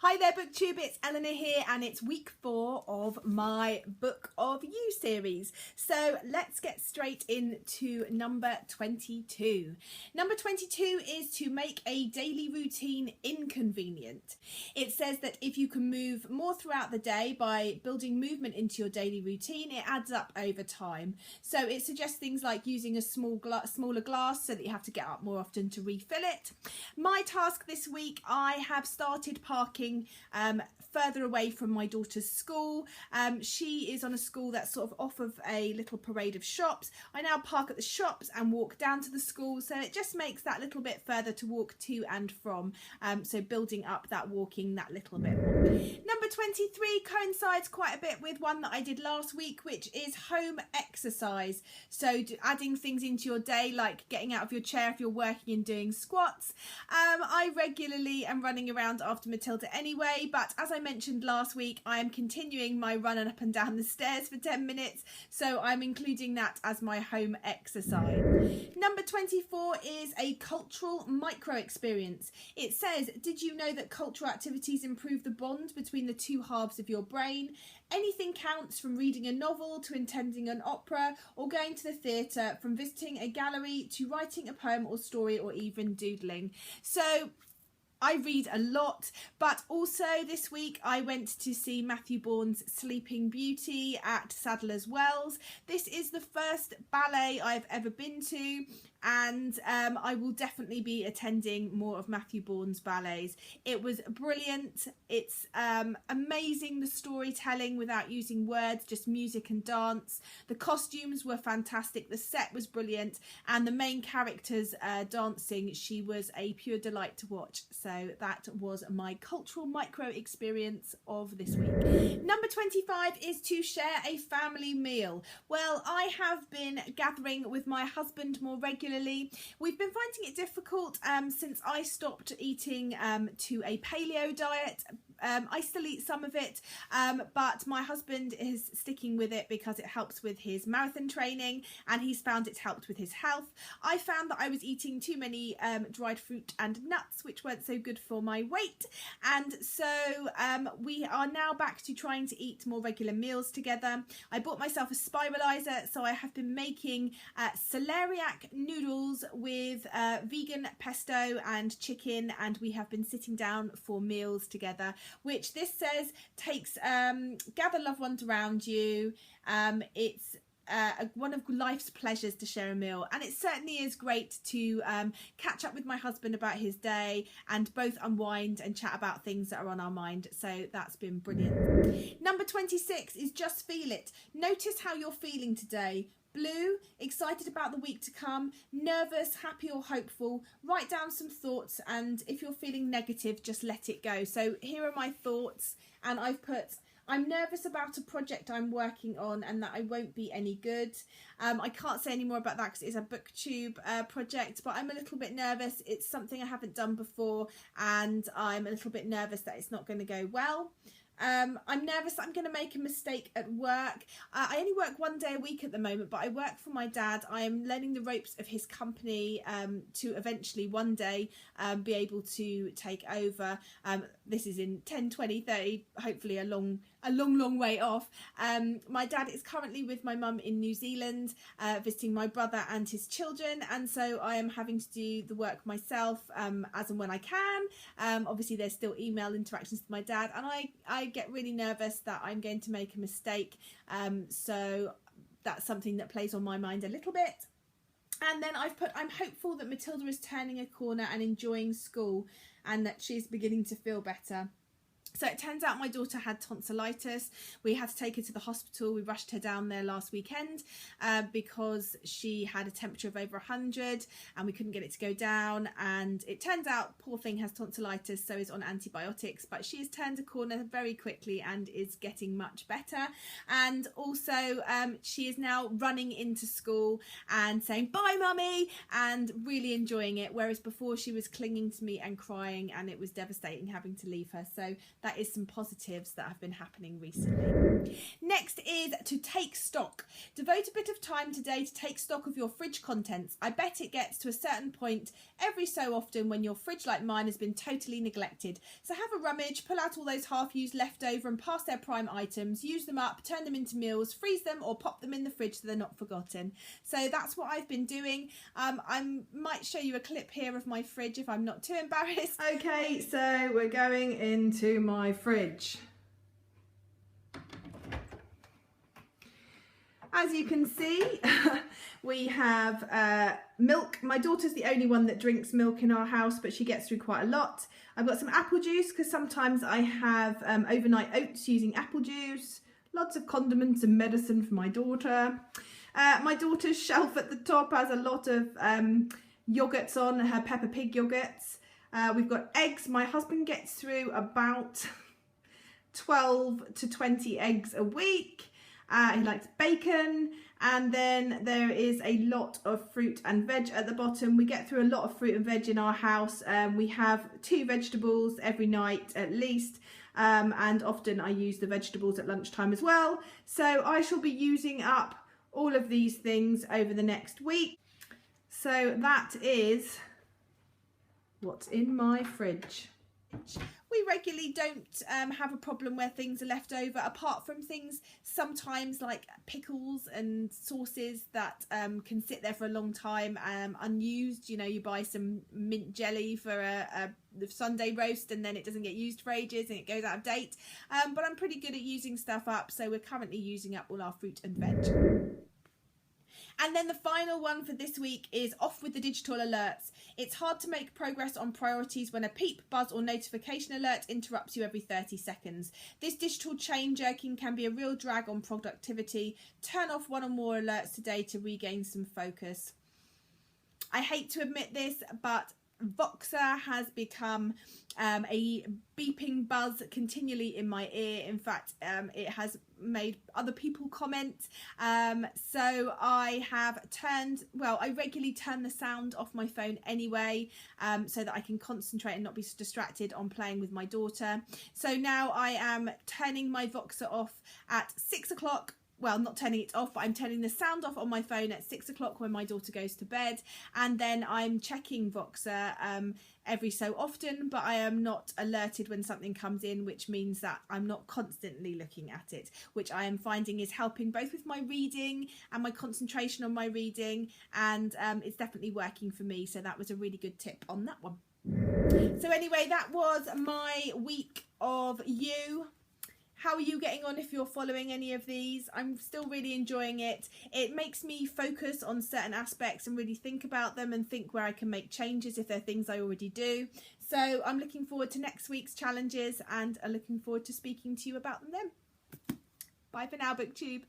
Hi there BookTube, it's Eleanor here and it's week 4 of my Book of You series. So let's get straight into number 22. Number 22 is to make a daily routine inconvenient. It says that if you can move more throughout the day by building movement into your daily routine, it adds up over time. So it suggests things like using a smaller glass so that you have to get up more often to refill it. My task this week, I have started parking further away from my daughter's school. She is on a school that's sort of off of a little parade of shops. I now park at the shops and walk down to the school, so it just makes that little bit further to walk to and from, so building up that walking that little bit more. Number 23 coincides quite a bit with one that I did last week, which is home exercise. So adding things into your day like getting out of your chair if you're working and doing squats. I regularly am running around after Matilda anyway, but as I mentioned last week, I am continuing my run up and down the stairs for 10 minutes, so I'm including that as my home exercise. Number 24 is a cultural micro experience. It says, did you know that cultural activities improve the bond between the two halves of your brain? Anything counts, from reading a novel to attending an opera or going to the theatre, from visiting a gallery to writing a poem or story or even doodling. So I read a lot, but also this week I went to see Matthew Bourne's Sleeping Beauty at Sadler's Wells. This is the first ballet I've ever been to, and I will definitely be attending more of Matthew Bourne's ballets. It was brilliant. It's amazing, the storytelling without using words, just music and dance. The costumes were fantastic, the set was brilliant, and the main character's dancing, she was a pure delight to watch. So that was my cultural micro experience of this week. Number 25 is to share a family meal. Well, I have been gathering with my husband more regularly. We've been finding it difficult since I stopped eating to a paleo diet. I still eat some of it, but my husband is sticking with it because it helps with his marathon training and he's found it's helped with his health. I found that I was eating too many dried fruit and nuts, which weren't so good for my weight, and so we are now back to trying to eat more regular meals together. I bought myself a spiralizer, so I have been making celeriac noodles with vegan pesto and chicken, and we have been sitting down for meals together, which this says takes gather loved ones around you. It's one of life's pleasures to share a meal, and it certainly is great to catch up with my husband about his day and both unwind and chat about things that are on our mind. So that's been brilliant. Number 26 is just feel it. Notice how you're feeling today. Blue, excited about the week to come, nervous, happy or hopeful. Write down some thoughts, and if you're feeling negative, just let it go. So here are my thoughts, and I've put, I'm nervous about a project I'm working on and that I won't be any good. I can't say any more about that because it's a BookTube project, but I'm a little bit nervous. It's something I haven't done before and I'm a little bit nervous that it's not going to go well. I'm nervous that I'm going to make a mistake at work. I only work one day a week at the moment, but I work for my dad. I am learning the ropes of his company to eventually one day be able to take over. This is in 10, 20, 30, hopefully a long way off. My dad is currently with my mum in New Zealand, visiting my brother and his children, and so I am having to do the work myself as and when I can. Obviously there's still email interactions with my dad, and I get really nervous that I'm going to make a mistake, so that's something that plays on my mind a little bit. And then I've put, I'm hopeful that Matilda is turning a corner and enjoying school and that she's beginning to feel better. So it turns out my daughter had tonsillitis. We had to take her to the hospital. We rushed her down there last weekend because she had a temperature of over 100 and we couldn't get it to go down. And it turns out poor thing has tonsillitis, so is on antibiotics, but she has turned a corner very quickly and is getting much better. And also she is now running into school and saying, "Bye, mummy," and really enjoying it. Whereas before she was clinging to me and crying, and it was devastating having to leave her. So that is some positives that have been happening recently. Next is to take stock. Devote a bit of time today to take stock of your fridge contents. I bet it gets to a certain point every so often when your fridge, like mine, has been totally neglected. So have a rummage, pull out all those half-used leftover and past their prime items, use them up, turn them into meals, freeze them or pop them in the fridge so they're not forgotten. So that's what I've been doing. I might show you a clip here of my fridge if I'm not too embarrassed. Okay, so we're going into my fridge. As you can see, we have milk. My daughter's the only one that drinks milk in our house, but she gets through quite a lot. I've got some apple juice because sometimes I have overnight oats using apple juice. Lots of condiments and medicine for my daughter. My daughter's shelf at the top has a lot of yogurts on, her Peppa Pig yogurts. We've got eggs. My husband gets through about 12 to 20 eggs a week. He likes bacon, and then there is a lot of fruit and veg at the bottom. We get through a lot of fruit and veg in our house. We have 2 vegetables every night at least, and often I use the vegetables at lunchtime as well. So I shall be using up all of these things over the next week. So that is what's in my fridge. We regularly don't have a problem where things are left over, apart from things sometimes like pickles and sauces that can sit there for a long time unused. You know, you buy some mint jelly for a Sunday roast and then it doesn't get used for ages and it goes out of date. But I'm pretty good at using stuff up, so we're currently using up all our fruit and veg. And then the final one for this week is off with the digital alerts. It's hard to make progress on priorities when a peep, buzz or notification alert interrupts you every 30 seconds. This digital chain jerking can be a real drag on productivity. Turn off one or more alerts today to regain some focus. I hate to admit this, but Voxer has become a beeping buzz continually in my ear. In fact, it has made other people comment. So I have I regularly turn the sound off my phone anyway, so that I can concentrate and not be distracted on playing with my daughter. So now I am turning my Voxer off at 6 o'clock. Well, not turning it off, but I'm turning the sound off on my phone at 6 o'clock when my daughter goes to bed. And then I'm checking Voxer every so often, but I am not alerted when something comes in, which means that I'm not constantly looking at it, which I am finding is helping both with my reading and my concentration on my reading. And it's definitely working for me. So that was a really good tip on that one. So anyway, that was my week of you. How are you getting on if you're following any of these? I'm still really enjoying it. It makes me focus on certain aspects and really think about them and think where I can make changes if they're things I already do. So I'm looking forward to next week's challenges and looking forward to speaking to you about them then. Bye for now, BookTube.